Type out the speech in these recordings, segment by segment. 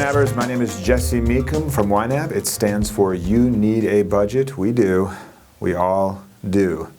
YNABers, my name is Jesse Meekum from YNAB. It stands for You Need a Budget. We do. We all do.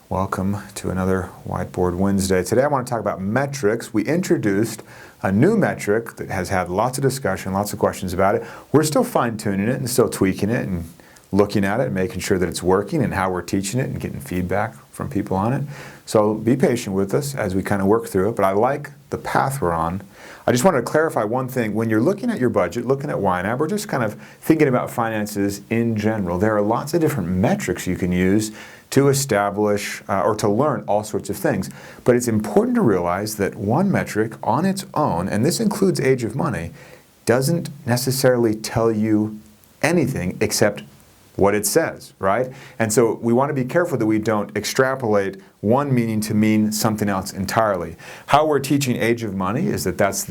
Welcome to another Whiteboard Wednesday. Today I want to talk about metrics. We introduced a new metric that has had lots of discussion, lots of questions about it. We're still fine-tuning it and still tweaking it and looking at it and making sure that it's working and how we're teaching it and getting feedback from people on it. So be patient with us as we kind of work through it, but I like the path we're on. I just wanted to clarify one thing. When you're looking at your budget, looking at YNAB, we're just kind of thinking about finances in general. There are lots of different metrics you can use to establish or to learn all sorts of things. But it's important to realize that one metric on its own, and this includes age of money, doesn't necessarily tell you anything except what it says, right? And so we want to be careful that we don't extrapolate one meaning to mean something else entirely. How we're teaching age of money is that that's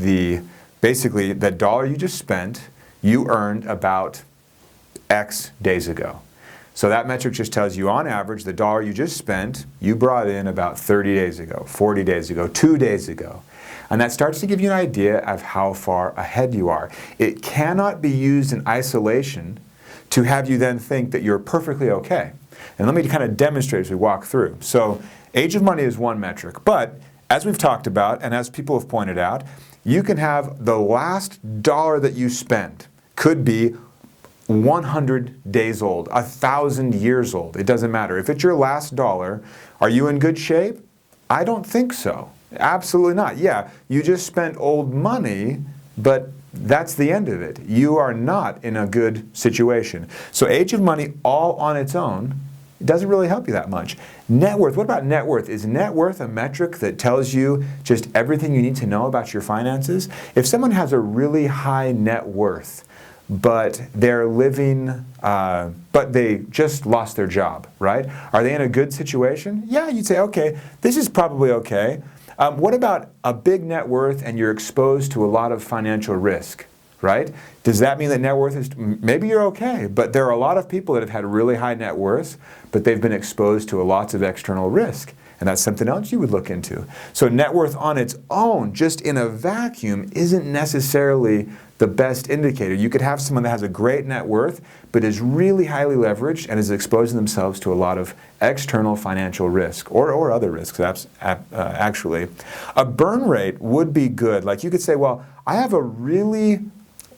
basically the dollar you just spent, you earned about X days ago. So that metric just tells you on average the dollar you just spent, you brought in about 30 days ago, 40 days ago, 2 days ago. And that starts to give you an idea of how far ahead you are. It cannot be used in isolation to have you then think that you're perfectly okay. And let me kind of demonstrate as we walk through. So age of money is one metric, but as we've talked about and as people have pointed out, you can have the last dollar that you spend could be 100 days old, 1,000 years old. It doesn't matter. If it's your last dollar, are you in good shape? I don't think so. Absolutely not. Yeah, you just spent old money, but that's the end of it. You are not in a good situation. So age of money all on its own doesn't really help you that much. Net worth, what about net worth? Is net worth a metric that tells you just everything you need to know about your finances? If someone has a really high net worth, but they're living, but they just lost their job, right? Are they in a good situation? Yeah, you'd say, okay, this is probably okay. What about a big net worth and you're exposed to a lot of financial risk, right? Does that mean that net worth is, maybe you're okay, but there are a lot of people that have had really high net worths, but they've been exposed to lots of external risk. And that's something else you would look into. So net worth on its own, just in a vacuum, isn't necessarily the best indicator. You could have someone that has a great net worth, but is really highly leveraged and is exposing themselves to a lot of external financial risk, or other risks, actually. A burn rate would be good. Like you could say, well, I have a really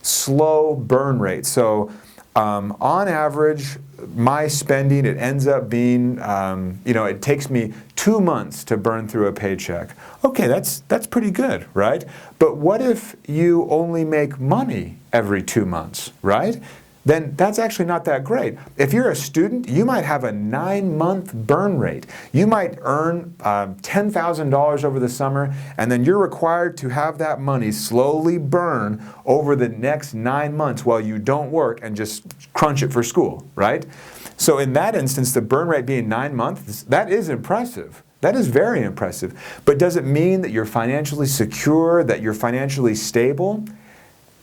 slow burn rate. So on average, my spending, it ends up being, it takes me 2 months to burn through a paycheck. Okay, that's pretty good, right? But what if you only make money every 2 months, right? Then that's actually not that great. If you're a student, you might have a 9-month burn rate. You might earn $10,000 over the summer, and then you're required to have that money slowly burn over the next 9 months while you don't work and just crunch it for school, right? So in that instance, the burn rate being 9 months, that is impressive. That is very impressive. But does it mean that you're financially secure, that you're financially stable?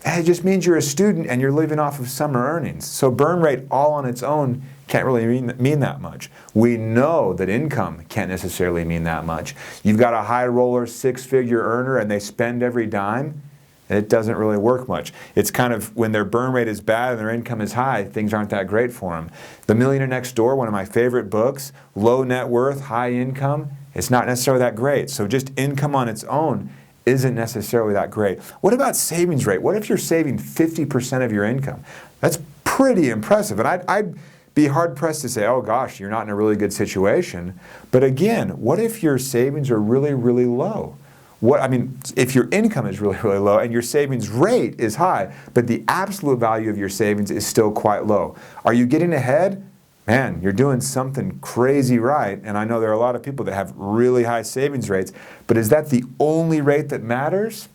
It just means you're a student and you're living off of summer earnings. So burn rate all on its own can't really mean that much. We know that income can't necessarily mean that much. You've got a high roller 6-figure earner and they spend every dime, it doesn't really work much. It's kind of when their burn rate is bad and their income is high, things aren't that great for them. The Millionaire Next Door, one of my favorite books, low net worth, high income, it's not necessarily that great. So just income on its own isn't necessarily that great. What about savings rate? What if you're saving 50% of your income? That's pretty impressive. And I'd be hard-pressed to say, oh gosh, you're not in a really good situation. But again, what if your savings are really, really low? If your income is really, really low and your savings rate is high, but the absolute value of your savings is still quite low. Are you getting ahead? Man, you're doing something crazy right, and I know there are a lot of people that have really high savings rates, but is that the only rate that matters?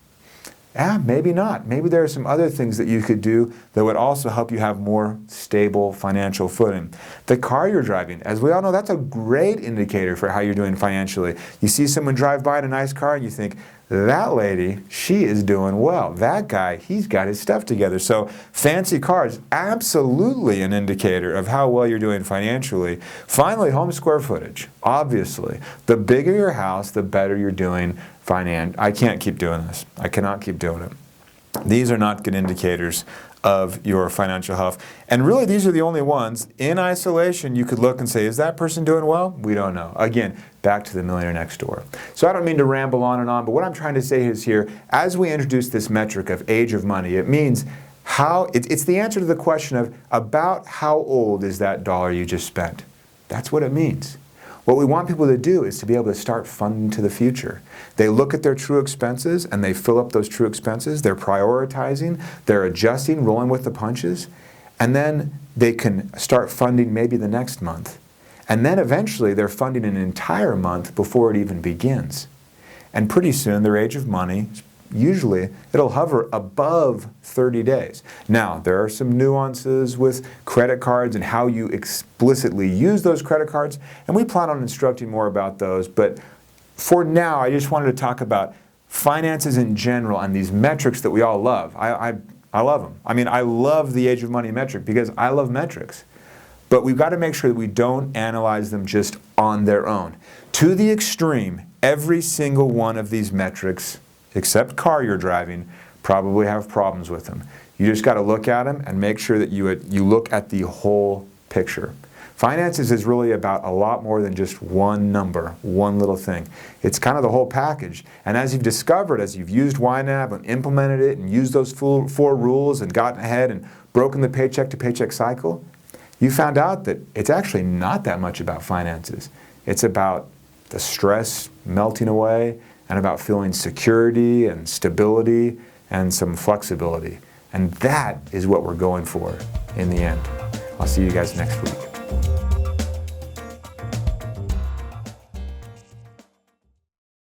Maybe not. Maybe there are some other things that you could do that would also help you have more stable financial footing. The car you're driving, as we all know, that's a great indicator for how you're doing financially. You see someone drive by in a nice car and you think, that lady, she is doing well. That guy, he's got his stuff together. So fancy cars, absolutely an indicator of how well you're doing financially. Finally, home square footage. Obviously, the bigger your house, the better you're doing I can't keep doing this. I cannot keep doing it. These are not good indicators of your financial health. And really, these are the only ones. In isolation, you could look and say, is that person doing well? We don't know. Again, back to the millionaire next door. So I don't mean to ramble on and on, but what I'm trying to say is here, as we introduce this metric of age of money, it means it's the answer to the question of about how old is that dollar you just spent. That's what it means. What we want people to do is to be able to start funding to the future. They look at their true expenses and they fill up those true expenses. They're prioritizing, they're adjusting, rolling with the punches, and then they can start funding maybe the next month. And then eventually they're funding an entire month before it even begins. And pretty soon their age of money, usually it'll hover above 30 days. Now, there are some nuances with credit cards and how you explicitly use those credit cards, and we plan on instructing more about those. But for now, I just wanted to talk about finances in general and these metrics that we all love. I love them. I mean, I love the age of money metric because I love metrics. But we've got to make sure that we don't analyze them just on their own. To the extreme, every single one of these metrics, except car you're driving, probably have problems with them. You just got to look at them and make sure that you look at the whole picture. Finances is really about a lot more than just one number, one little thing. It's kind of the whole package. And as you've discovered, as you've used YNAB and implemented it and used those four rules and gotten ahead and broken the paycheck to paycheck cycle, you found out that it's actually not that much about finances. It's about the stress melting away and about feeling security and stability and some flexibility. And that is what we're going for in the end. I'll see you guys next week.